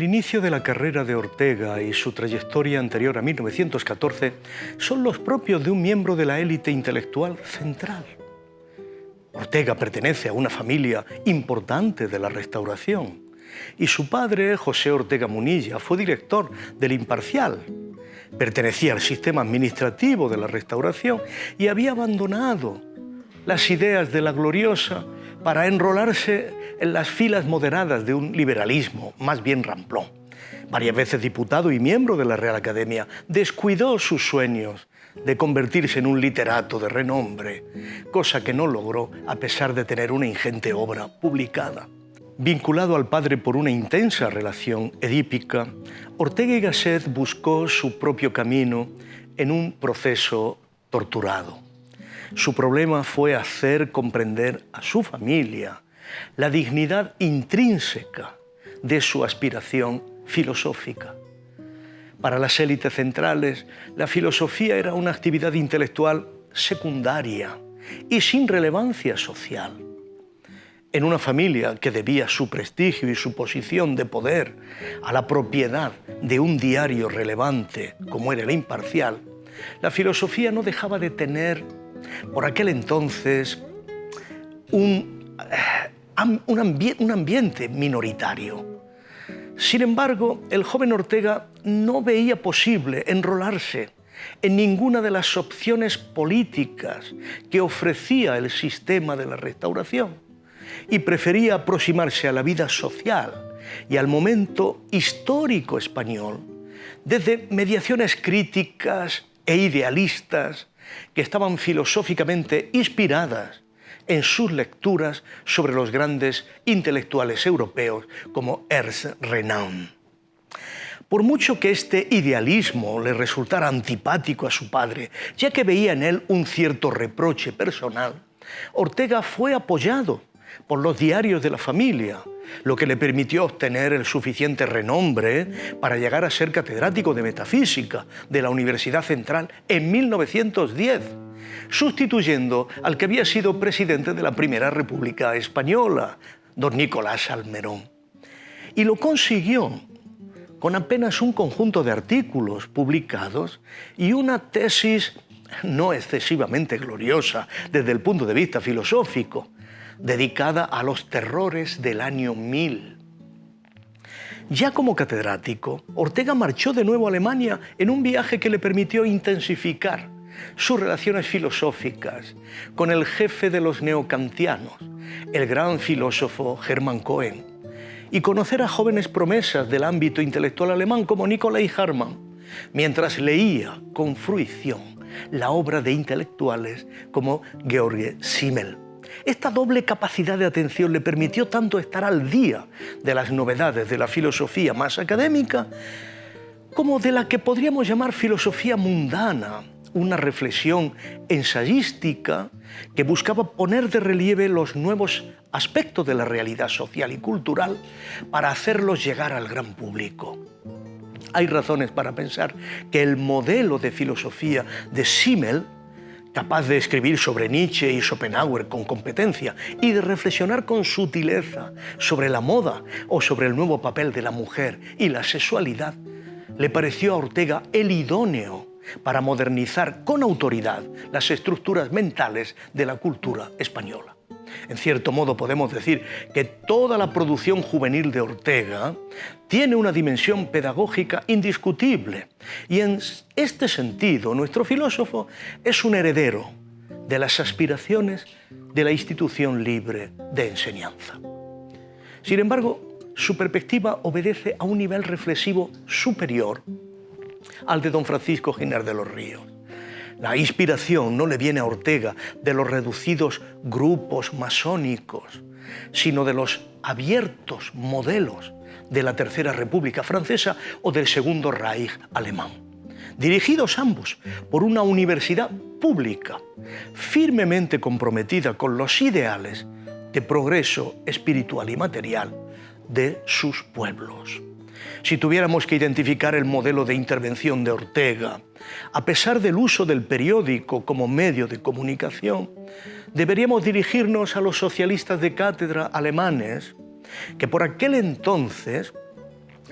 inicio de la carrera de Ortega y su trayectoria anterior a 1914 son los propios de un miembro de la élite intelectual central. Ortega pertenece a una familia importante de la Restauración y su padre, José Ortega Munilla, fue director del Imparcial. Pertenecía al sistema administrativo de la Restauración y había abandonado las ideas de la gloriosa para enrolarse en las filas moderadas de un liberalismo más bien ramplón. Varias veces diputado y miembro de la Real Academia, descuidó sus sueños de convertirse en un literato de renombre, cosa que no logró a pesar de tener una ingente obra publicada. Vinculado al padre por una intensa relación edípica, Ortega y Gasset buscó su propio camino en un proceso torturado. Su problema fue hacer comprender a su familia la dignidad intrínseca de su aspiración filosófica. Para las élites centrales, la filosofía era una actividad intelectual secundaria y sin relevancia social. En una familia que debía su prestigio y su posición de poder a la propiedad de un diario relevante como era el Imparcial, la filosofía no dejaba de tener, por aquel entonces, un ambiente minoritario. Sin embargo, el joven Ortega no veía posible enrolarse en ninguna de las opciones políticas que ofrecía el sistema de la Restauración y prefería aproximarse a la vida social y al momento histórico español desde mediaciones críticas e idealistas que estaban filosóficamente inspiradas en sus lecturas sobre los grandes intelectuales europeos como Ernst Renan. Por mucho que este idealismo le resultara antipático a su padre, ya que veía en él un cierto reproche personal, Ortega fue apoyado por los diarios de la familia, lo que le permitió obtener el suficiente renombre para llegar a ser catedrático de metafísica de la Universidad Central en 1910, sustituyendo al que había sido presidente de la Primera República Española, don Nicolás Salmerón. Y lo consiguió con apenas un conjunto de artículos publicados y una tesis no excesivamente gloriosa desde el punto de vista filosófico, dedicada a los terrores del año 1000. Ya como catedrático, Ortega marchó de nuevo a Alemania en un viaje que le permitió intensificar sus relaciones filosóficas con el jefe de los neokantianos, el gran filósofo Hermann Cohen, y conocer a jóvenes promesas del ámbito intelectual alemán como Nicolai Hamann, mientras leía con fruición la obra de intelectuales como Georg Simmel. Esta doble capacidad de atención le permitió tanto estar al día de las novedades de la filosofía más académica como de la que podríamos llamar filosofía mundana, una reflexión ensayística que buscaba poner de relieve los nuevos aspectos de la realidad social y cultural para hacerlos llegar al gran público. Hay razones para pensar que el modelo de filosofía de Simmel, capaz de escribir sobre Nietzsche y Schopenhauer con competencia y de reflexionar con sutileza sobre la moda o sobre el nuevo papel de la mujer y la sexualidad, le pareció a Ortega el idóneo para modernizar con autoridad las estructuras mentales de la cultura española. En cierto modo podemos decir que toda la producción juvenil de Ortega tiene una dimensión pedagógica indiscutible y en este sentido nuestro filósofo es un heredero de las aspiraciones de la institución libre de enseñanza. Sin embargo, su perspectiva obedece a un nivel reflexivo superior al de don Francisco Giner de los Ríos. La inspiración no le viene a Ortega de los reducidos grupos masónicos, sino de los abiertos modelos de la Tercera República Francesa o del Segundo Reich alemán, dirigidos ambos por una universidad pública, firmemente comprometida con los ideales de progreso espiritual y material de sus pueblos. Si tuviéramos que identificar el modelo de intervención de Ortega, a pesar del uso del periódico como medio de comunicación, deberíamos dirigirnos a los socialistas de cátedra alemanes que por aquel entonces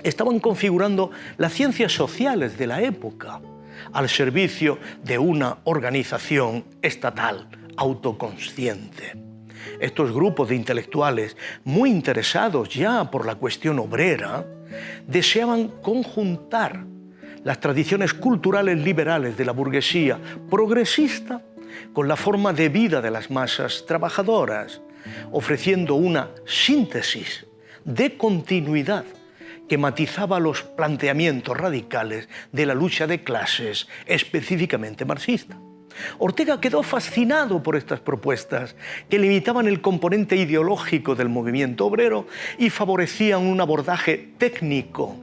estaban configurando las ciencias sociales de la época al servicio de una organización estatal autoconsciente. Estos grupos de intelectuales, muy interesados ya por la cuestión obrera, deseaban conjuntar las tradiciones culturales liberales de la burguesía progresista con la forma de vida de las masas trabajadoras, ofreciendo una síntesis de continuidad que matizaba los planteamientos radicales de la lucha de clases específicamente marxista. Ortega quedó fascinado por estas propuestas que limitaban el componente ideológico del movimiento obrero y favorecían un abordaje técnico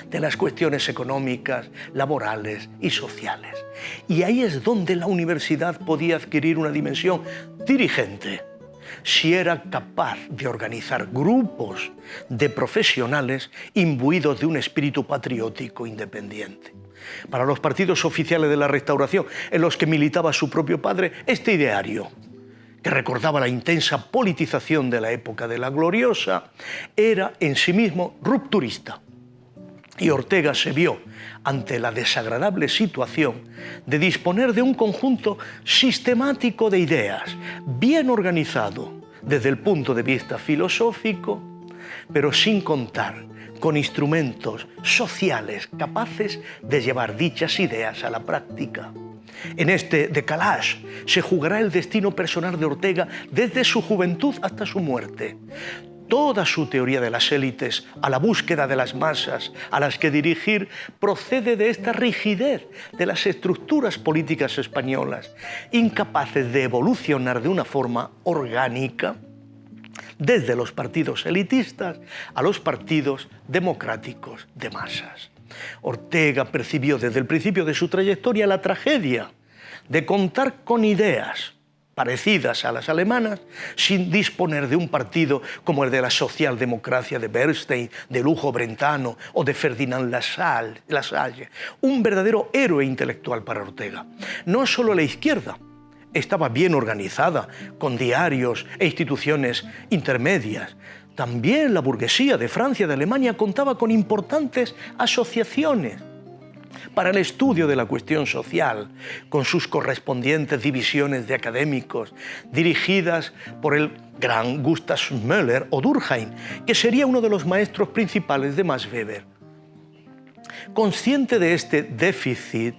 de las cuestiones económicas, laborales y sociales. Y ahí es donde la universidad podía adquirir una dimensión dirigente, si era capaz de organizar grupos de profesionales imbuidos de un espíritu patriótico independiente. Para los partidos oficiales de la Restauración, en los que militaba su propio padre, este ideario, que recordaba la intensa politización de la época de la Gloriosa, era en sí mismo rupturista. Y Ortega se vio ante la desagradable situación de disponer de un conjunto sistemático de ideas, bien organizado desde el punto de vista filosófico, pero sin contar con instrumentos sociales capaces de llevar dichas ideas a la práctica. En este decalage se jugará el destino personal de Ortega desde su juventud hasta su muerte. Toda su teoría de las élites a la búsqueda de las masas a las que dirigir procede de esta rigidez de las estructuras políticas españolas, incapaces de evolucionar de una forma orgánica desde los partidos elitistas a los partidos democráticos de masas. Ortega percibió desde el principio de su trayectoria la tragedia de contar con ideas parecidas a las alemanas, sin disponer de un partido como el de la socialdemocracia de Bernstein, de Lujo Brentano o de Ferdinand Lassalle, un verdadero héroe intelectual para Ortega. No solo la izquierda estaba bien organizada, con diarios e instituciones intermedias, también la burguesía de Francia y de Alemania contaba con importantes asociaciones para el estudio de la cuestión social, con sus correspondientes divisiones de académicos, dirigidas por el gran Gustav Möller o Durkheim, que sería uno de los maestros principales de Max Weber. Consciente de este déficit,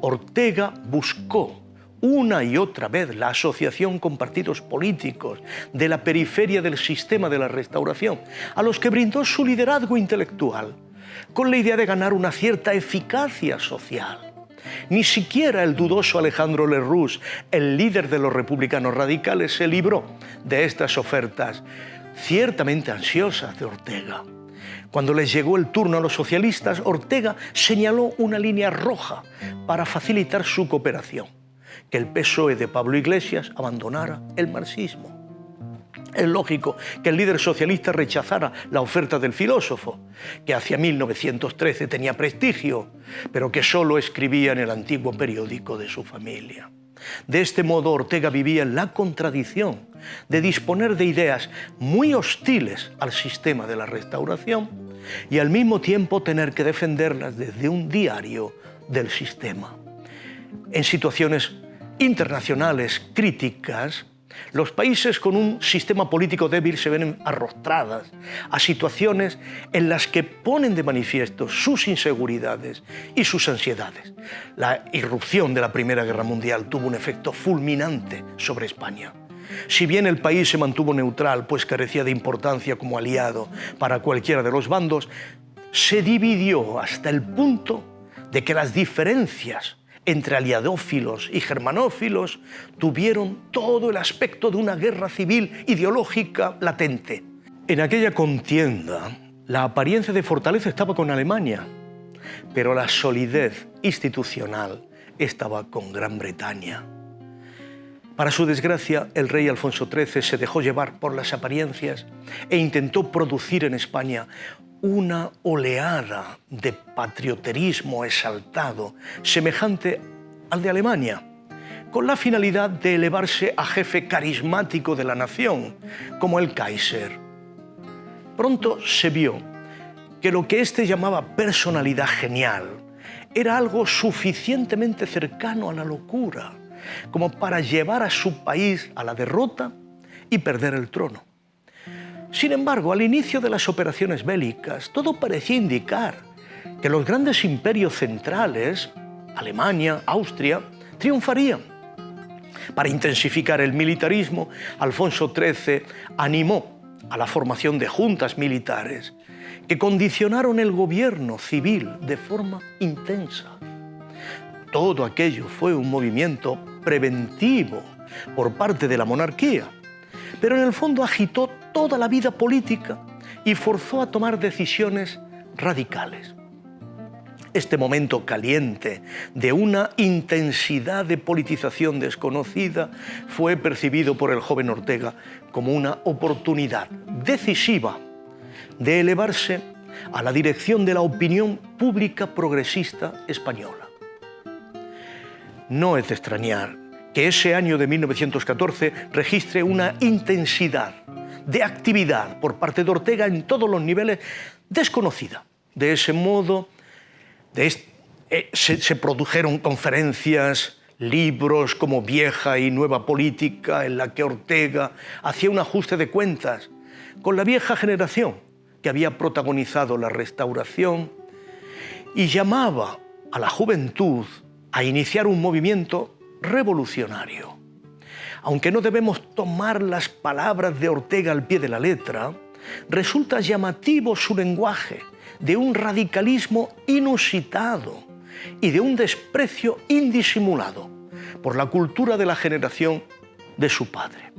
Ortega buscó una y otra vez la asociación con partidos políticos de la periferia del sistema de la Restauración, a los que brindó su liderazgo intelectual, con la idea de ganar una cierta eficacia social. Ni siquiera el dudoso Alejandro Lerroux, el líder de los republicanos radicales, se libró de estas ofertas ciertamente ansiosas de Ortega. Cuando les llegó el turno a los socialistas, Ortega señaló una línea roja para facilitar su cooperación: que el PSOE de Pablo Iglesias abandonara el marxismo. Es lógico que el líder socialista rechazara la oferta del filósofo, que hacia 1913 tenía prestigio, pero que solo escribía en el antiguo periódico de su familia. De este modo, Ortega vivía en la contradicción de disponer de ideas muy hostiles al sistema de la Restauración y al mismo tiempo tener que defenderlas desde un diario del sistema. En situaciones internacionales críticas, los países con un sistema político débil se ven arrostradas a situaciones en las que ponen de manifiesto sus inseguridades y sus ansiedades. La irrupción de la Primera Guerra Mundial tuvo un efecto fulminante sobre España. Si bien el país se mantuvo neutral, pues carecía de importancia como aliado para cualquiera de los bandos, se dividió hasta el punto de que las diferencias entre aliadófilos y germanófilos tuvieron todo el aspecto de una guerra civil ideológica latente. En aquella contienda, la apariencia de fortaleza estaba con Alemania, pero la solidez institucional estaba con Gran Bretaña. Para su desgracia, el rey Alfonso XIII se dejó llevar por las apariencias e intentó producir en España una oleada de patrioterismo exaltado, semejante al de Alemania, con la finalidad de elevarse a jefe carismático de la nación, como el Kaiser. Pronto se vio que lo que éste llamaba personalidad genial era algo suficientemente cercano a la locura como para llevar a su país a la derrota y perder el trono. Sin embargo, al inicio de las operaciones bélicas, todo parecía indicar que los grandes imperios centrales, Alemania, Austria, triunfarían. Para intensificar el militarismo, Alfonso XIII animó a la formación de juntas militares que condicionaron el gobierno civil de forma intensa. Todo aquello fue un movimiento preventivo por parte de la monarquía, pero en el fondo agitó toda la vida política y forzó a tomar decisiones radicales. Este momento caliente de una intensidad de politización desconocida fue percibido por el joven Ortega como una oportunidad decisiva de elevarse a la dirección de la opinión pública progresista española. No es de extrañar que ese año de 1914 registre una intensidad de actividad por parte de Ortega en todos los niveles desconocida. De ese modo, se produjeron conferencias, libros como Vieja y Nueva Política, en la que Ortega hacía un ajuste de cuentas con la vieja generación que había protagonizado la Restauración y llamaba a la juventud a iniciar un movimiento revolucionario. Aunque no debemos tomar las palabras de Ortega al pie de la letra, resulta llamativo su lenguaje de un radicalismo inusitado y de un desprecio indisimulado por la cultura de la generación de su padre.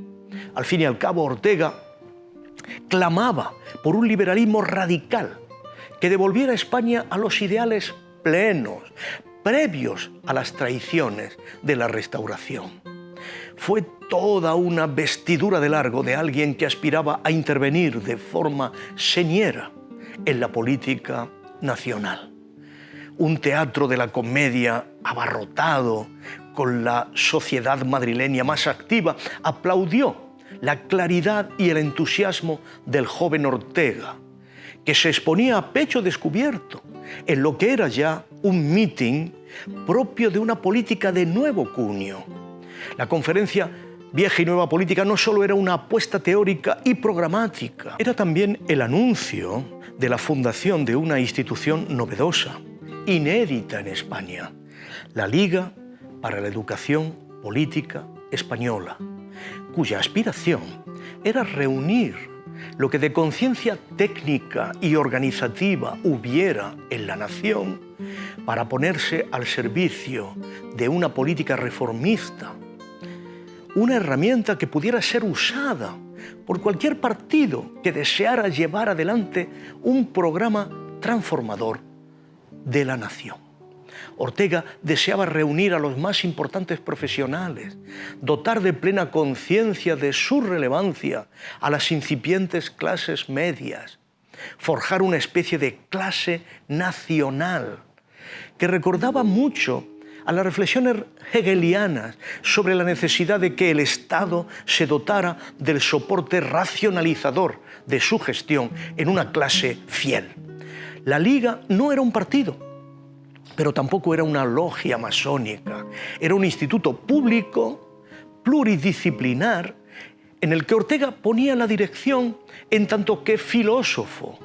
Al fin y al cabo, Ortega clamaba por un liberalismo radical que devolviera a España a los ideales plenos, previos a las traiciones de la Restauración. Fue toda una vestidura de largo de alguien que aspiraba a intervenir de forma señera en la política nacional. Un teatro de la comedia abarrotado con la sociedad madrileña más activa aplaudió la claridad y el entusiasmo del joven Ortega, que se exponía a pecho descubierto en lo que era ya un meeting propio de una política de nuevo cuño. La conferencia Vieja y Nueva Política no solo era una apuesta teórica y programática, era también el anuncio de la fundación de una institución novedosa, inédita en España, la Liga para la Educación Política Española, cuya aspiración era reunir lo que de conciencia técnica y organizativa hubiera en la nación para ponerse al servicio de una política reformista, una herramienta que pudiera ser usada por cualquier partido que deseara llevar adelante un programa transformador de la nación. Ortega deseaba reunir a los más importantes profesionales, dotar de plena conciencia de su relevancia a las incipientes clases medias, forjar una especie de clase nacional que recordaba mucho a las reflexiones hegelianas sobre la necesidad de que el Estado se dotara del soporte racionalizador de su gestión en una clase fiel. La Liga no era un partido, pero tampoco era una logia masónica. Era un instituto público, pluridisciplinar, en el que Ortega ponía la dirección en tanto que filósofo,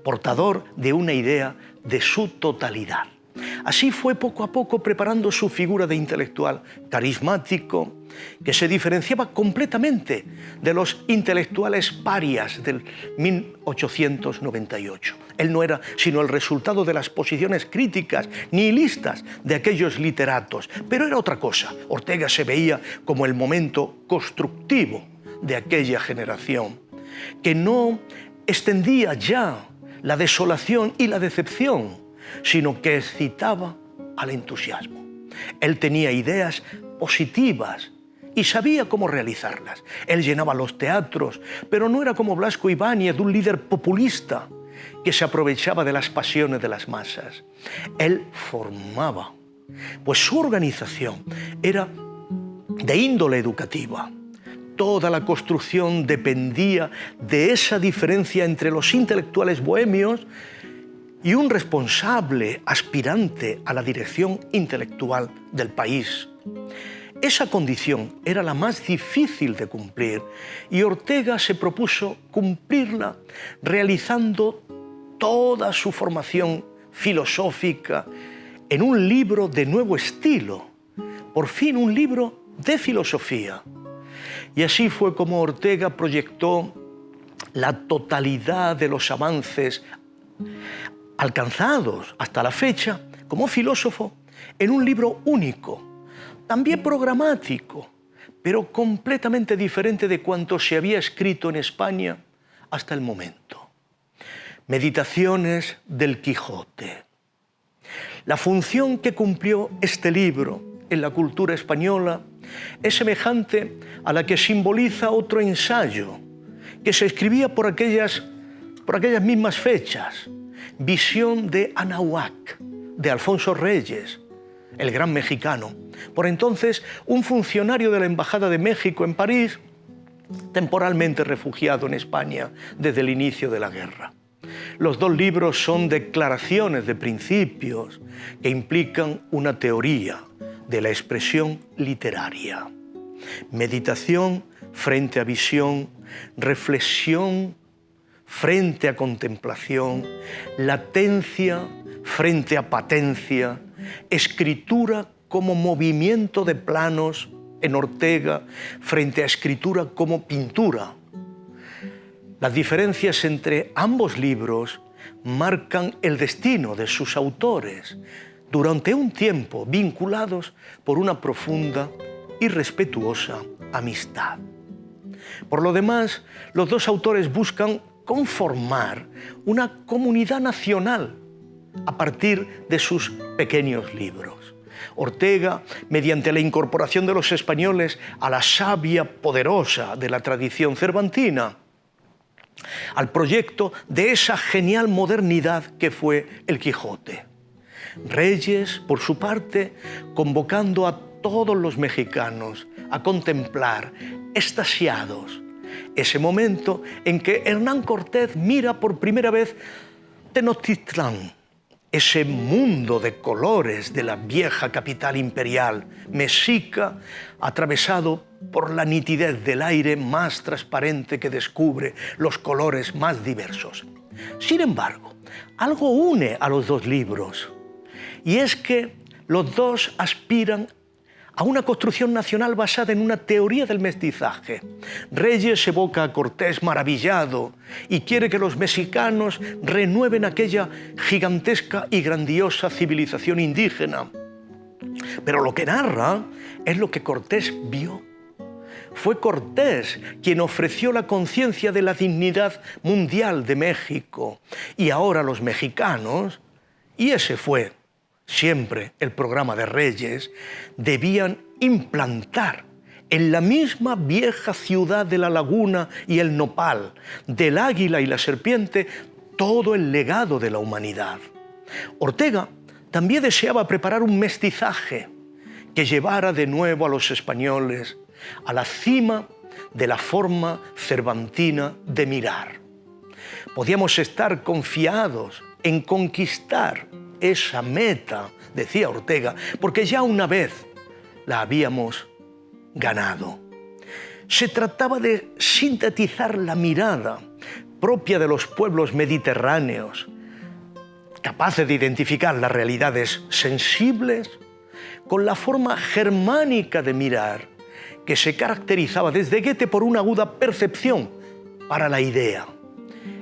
portador de una idea de su totalidad. Así fue poco a poco preparando su figura de intelectual carismático, que se diferenciaba completamente de los intelectuales parias del 1898. Él no era sino el resultado de las posiciones críticas nihilistas de aquellos literatos, pero era otra cosa. Ortega se veía como el momento constructivo de aquella generación, que no extendía ya la desolación y la decepción, sino que excitaba al entusiasmo. Él tenía ideas positivas y sabía cómo realizarlas. Él llenaba los teatros, pero no era como Blasco Ibáñez, un líder populista que se aprovechaba de las pasiones de las masas. Él formaba, pues su organización era de índole educativa. toda la construcción dependía de esa diferencia entre los intelectuales bohemios y un responsable aspirante a la dirección intelectual del país. Esa condición era la más difícil de cumplir y Ortega se propuso cumplirla realizando toda su formación filosófica en un libro de nuevo estilo, por fin un libro de filosofía. Y así fue como Ortega proyectó la totalidad de los avances alcanzados hasta la fecha como filósofo en un libro único, también programático, pero completamente diferente de cuanto se había escrito en España hasta el momento. Meditaciones del Quijote. La función que cumplió este libro en la cultura española es semejante a la que simboliza otro ensayo que se escribía por aquellas mismas fechas, Visión de Anahuac, de Alfonso Reyes, el gran mexicano, por entonces un funcionario de la Embajada de México en París, temporalmente refugiado en España desde el inicio de la guerra. Los dos libros son declaraciones de principios que implican una teoría de la expresión literaria. Meditación frente a visión, reflexión frente a contemplación, latencia frente a patencia, escritura como movimiento de planos en Ortega frente a escritura como pintura. Las diferencias entre ambos libros marcan el destino de sus autores durante un tiempo vinculados por una profunda y respetuosa amistad. Por lo demás, los dos autores buscan conformar una comunidad nacional a partir de sus pequeños libros. Ortega, mediante la incorporación de los españoles a la savia poderosa de la tradición cervantina, al proyecto de esa genial modernidad que fue el Quijote. Reyes, por su parte, convocando a todos los mexicanos a contemplar, extasiados, ese momento en que Hernán Cortés mira por primera vez Tenochtitlán, ese mundo de colores de la vieja capital imperial mexica, atravesado por la nitidez del aire más transparente que descubre los colores más diversos. Sin embargo, algo une a los dos libros, y es que los dos aspiran a una construcción nacional basada en una teoría del mestizaje. Reyes evoca a Cortés maravillado y quiere que los mexicanos renueven aquella gigantesca y grandiosa civilización indígena. Pero lo que narra es lo que Cortés vio. Fue Cortés quien ofreció la conciencia de la dignidad mundial de México. Y ahora los mexicanos, y ese fue siempre el programa de Reyes, debían implantar en la misma vieja ciudad de la laguna y el nopal, del águila y la serpiente, todo el legado de la humanidad. Ortega también deseaba preparar un mestizaje que llevara de nuevo a los españoles a la cima de la forma cervantina de mirar. Podíamos estar confiados en conquistar esa meta, decía Ortega, porque ya una vez la habíamos ganado. Se trataba de sintetizar la mirada propia de los pueblos mediterráneos, capaces de identificar las realidades sensibles con la forma germánica de mirar, que se caracterizaba desde Goethe por una aguda percepción para la idea.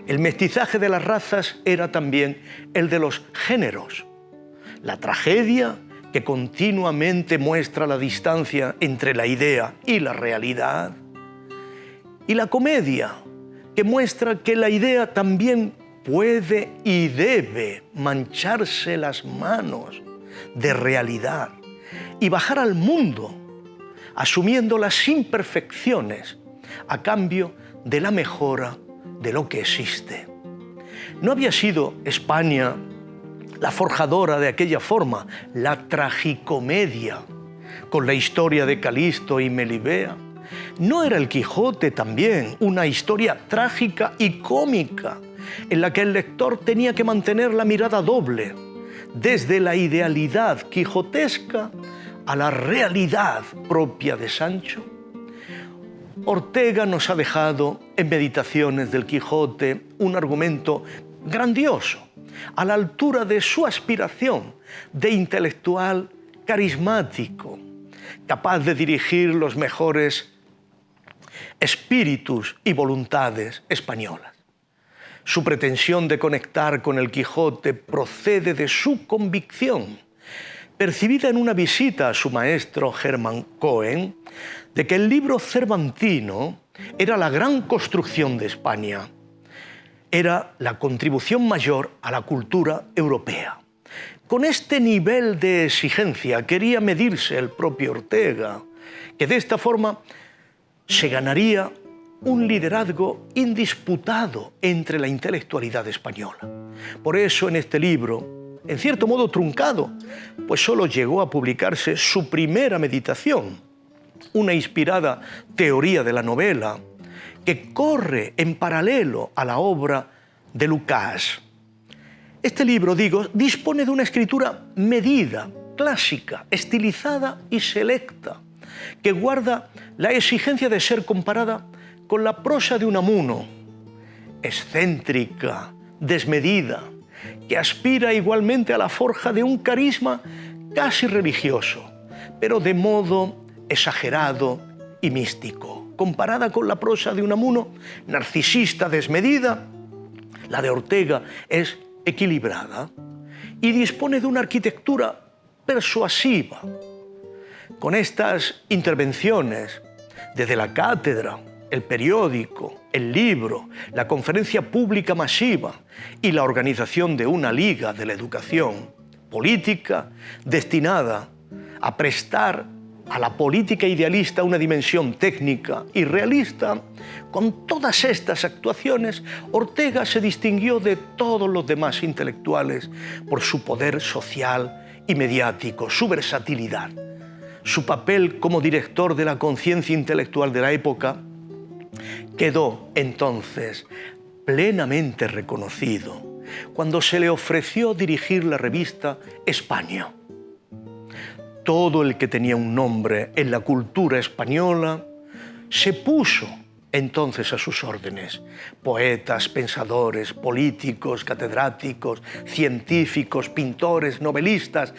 El mestizaje de las razas era también el de los géneros. La tragedia, que continuamente muestra la distancia entre la idea y la realidad. Y la comedia, que muestra que la idea también puede y debe mancharse las manos de realidad y bajar al mundo, asumiendo las imperfecciones a cambio de la mejora de lo que existe. No había sido España la forjadora de aquella forma, la tragicomedia, con la historia de Calisto y Melibea, ¿No era el Quijote también una historia trágica y cómica en la que el lector tenía que mantener la mirada doble, desde la idealidad quijotesca a la realidad propia de Sancho? Ortega nos ha dejado en Meditaciones del Quijote un argumento grandioso, a la altura de su aspiración de intelectual carismático, capaz de dirigir los mejores espíritus y voluntades españolas. Su pretensión de conectar con el Quijote procede de su convicción, percibida en una visita a su maestro Germán Cohen, de que el libro cervantino era la gran construcción de España, era la contribución mayor a la cultura europea. Con este nivel de exigencia quería medirse el propio Ortega, que de esta forma se ganaría un liderazgo indisputado entre la intelectualidad española. Por eso en este libro, en cierto modo truncado, pues solo llegó a publicarse su primera meditación, una inspirada teoría de la novela que corre en paralelo a la obra de Lucas. Este libro, digo, dispone de una escritura medida, clásica, estilizada y selecta, que guarda la exigencia de ser comparada con la prosa de Unamuno, excéntrica, desmedida, que aspira igualmente a la forja de un carisma casi religioso, pero de modo exagerado y místico. Comparada con la prosa de Unamuno, narcisista, desmedida, la de Ortega es equilibrada y dispone de una arquitectura persuasiva. Con estas intervenciones, desde la cátedra, el periódico, el libro, la conferencia pública masiva y la organización de una liga de la educación política destinada a prestar a la política idealista una dimensión técnica y realista, con todas estas actuaciones, Ortega se distinguió de todos los demás intelectuales por su poder social y mediático, su versatilidad. Su papel como director de la conciencia intelectual de la época quedó entonces plenamente reconocido cuando se le ofreció dirigir la revista España. Todo el que tenía un nombre en la cultura española se puso entonces a sus órdenes. Poetas, pensadores, políticos, catedráticos, científicos, pintores, novelistas,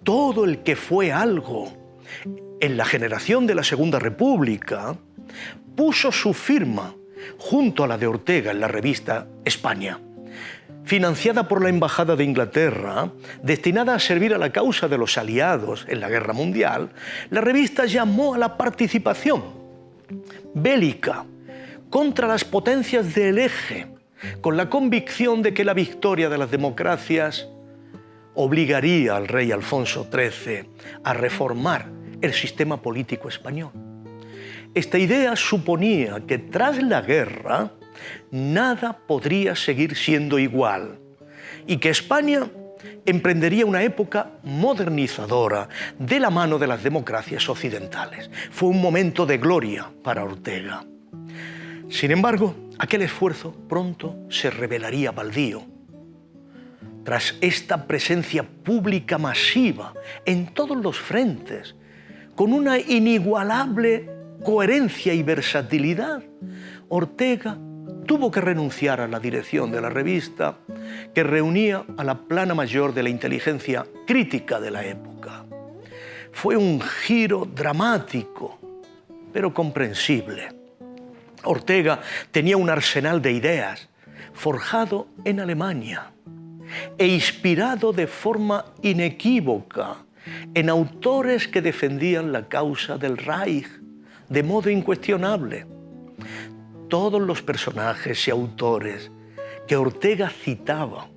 todo el que fue algo en la generación de la Segunda República puso su firma junto a la de Ortega en la revista España. Financiada por la Embajada de Inglaterra, destinada a servir a la causa de los aliados en la Guerra Mundial, la revista llamó a la participación bélica contra las potencias del Eje, con la convicción de que la victoria de las democracias obligaría al rey Alfonso XIII a reformar el sistema político español. Esta idea suponía que tras la guerra nada podría seguir siendo igual y que España emprendería una época modernizadora de la mano de las democracias occidentales. Fue un momento de gloria para Ortega. Sin embargo, aquel esfuerzo pronto se revelaría baldío. Tras esta presencia pública masiva en todos los frentes, con una inigualable coherencia y versatilidad, Ortega tuvo que renunciar a la dirección de la revista, que reunía a la plana mayor de la inteligencia crítica de la época. Fue un giro dramático, pero comprensible. Ortega tenía un arsenal de ideas forjado en Alemania e inspirado de forma inequívoca en autores que defendían la causa del Reich de modo incuestionable. Todos los personajes y autores que Ortega citaba,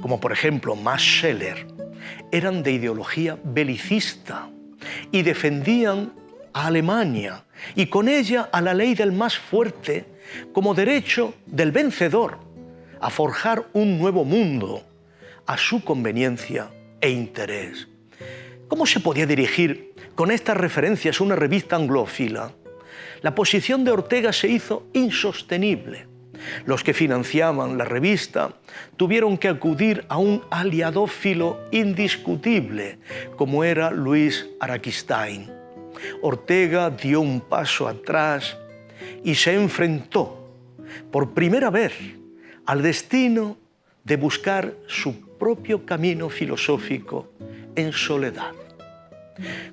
como por ejemplo Max Scheler, eran de ideología belicista y defendían a Alemania y con ella a la ley del más fuerte como derecho del vencedor a forjar un nuevo mundo a su conveniencia e interés. ¿Cómo se podía dirigir con estas referencias una revista anglófila? La posición de Ortega se hizo insostenible. Los que financiaban la revista tuvieron que acudir a un aliadófilo indiscutible, como era Luis Araquistáin. Ortega dio un paso atrás y se enfrentó por primera vez al destino de buscar su propio camino filosófico en soledad.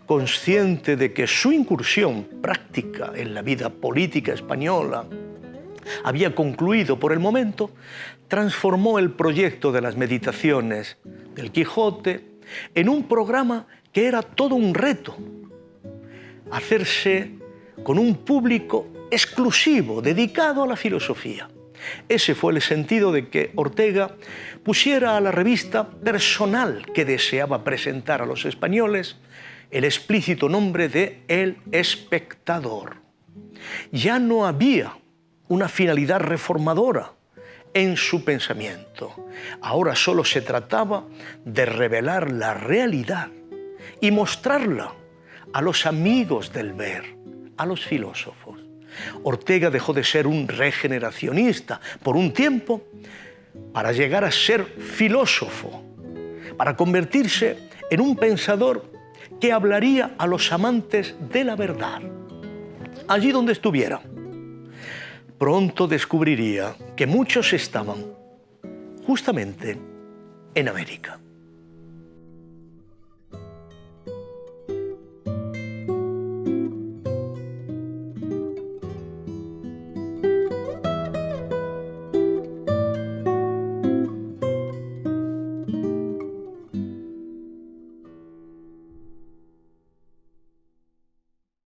Consciente de que su incursión práctica en la vida política española había concluido por el momento, transformó el proyecto de las Meditaciones del Quijote en un programa que era todo un reto: hacerse con un público exclusivo, dedicado a la filosofía. Ese fue el sentido de que Ortega pusiera a la revista personal que deseaba presentar a los españoles el explícito nombre de El Espectador. Ya no había una finalidad reformadora en su pensamiento. Ahora solo se trataba de revelar la realidad y mostrarla a los amigos del ver, a los filósofos. Ortega dejó de ser un regeneracionista por un tiempo para llegar a ser filósofo, para convertirse en un pensador que hablaría a los amantes de la verdad, allí donde estuviera. Pronto descubriría que muchos estaban justamente en América.